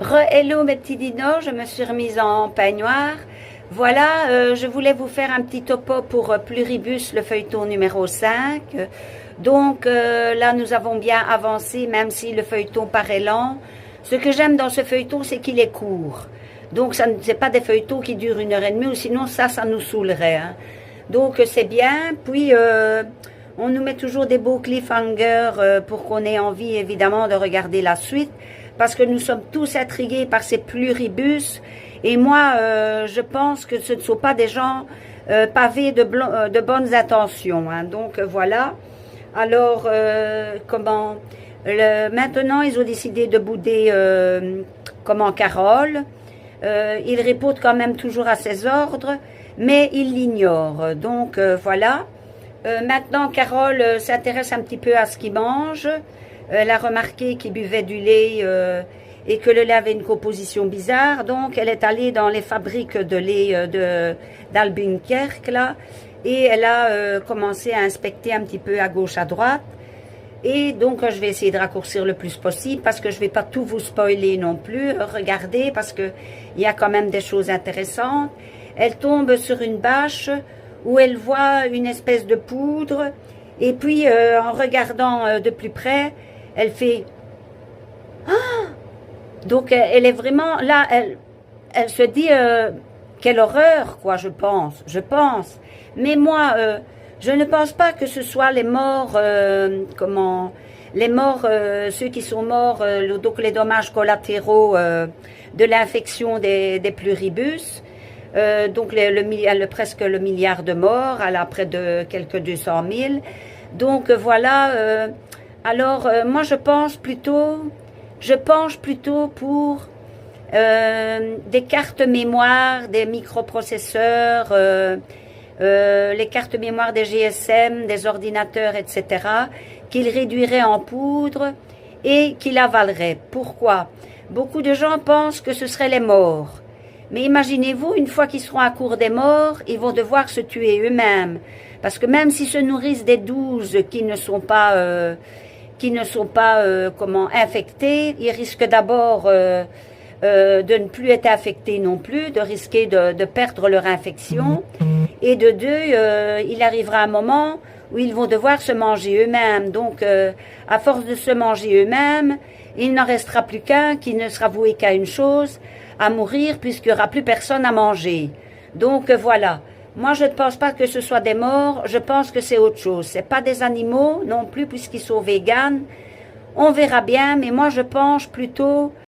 Hello mes petits dinos, je me suis remise en peignoir. Voilà, je voulais vous faire un petit topo pour Pluribus, le feuilleton numéro 5. Donc là, nous avons bien avancé, même si le feuilleton paraît lent. Ce que j'aime dans ce feuilleton, c'est qu'il est court. Donc, ce n'est pas des feuilletons qui durent 1 heure et demie, ou sinon ça nous saoulerait. Hein. Donc, c'est bien. Puis, on nous met toujours des beaux cliffhangers pour qu'on ait envie, évidemment, de regarder la suite. Parce que nous sommes tous intrigués par ces pluribus. Et moi, je pense que ce ne sont pas des gens pavés de bonnes intentions. Hein. Donc, voilà. Alors, maintenant, ils ont décidé de bouder, Carole. Il répond quand même toujours à ses ordres, mais il l'ignore. Donc, voilà. Maintenant, Carole s'intéresse un petit peu à ce qu'il mange. Elle a remarqué qu'il buvait du lait et que le lait avait une composition bizarre. Donc, elle est allée dans les fabriques de lait d'Albuquerque, là, et elle a commencé à inspecter un petit peu à gauche, à droite. Et donc, je vais essayer de raccourcir le plus possible parce que je ne vais pas tout vous spoiler non plus. Regardez, parce qu'il y a quand même des choses intéressantes. Elle tombe sur une bâche où elle voit une espèce de poudre. Et puis, en regardant de plus près, elle fait « Ah !» Donc, elle est vraiment là, elle se dit quelle horreur, quoi, je pense. Mais moi, je ne pense pas que ce soit les morts, ceux qui sont morts, donc les dommages collatéraux de l'infection des pluribus. Donc, presque le milliard de morts, à la près de quelques 200 000. Donc, voilà. Moi, je penche plutôt pour des cartes mémoire, des microprocesseurs, les cartes mémoire des GSM, des ordinateurs, etc., qu'il réduirait en poudre et qu'il avalerait. Pourquoi? Beaucoup de gens pensent que ce seraient les morts. Mais imaginez-vous, une fois qu'ils seront à court des morts, ils vont devoir se tuer eux-mêmes. Parce que même s'ils se nourrissent des 12 qui ne sont pas infectés, ils risquent d'abord de ne plus être infectés non plus, de risquer de perdre leur infection. Et de deux, il arrivera un moment où ils vont devoir se manger eux-mêmes. Donc, à force de se manger eux-mêmes, il n'en restera plus qu'un qui ne sera voué qu'à une chose, à mourir, puisqu'il n'y aura plus personne à manger. Donc, voilà. Moi, je ne pense pas que ce soit des morts, je pense que c'est autre chose. Ce n'est pas des animaux non plus, puisqu'ils sont véganes. On verra bien, mais moi, je penche plutôt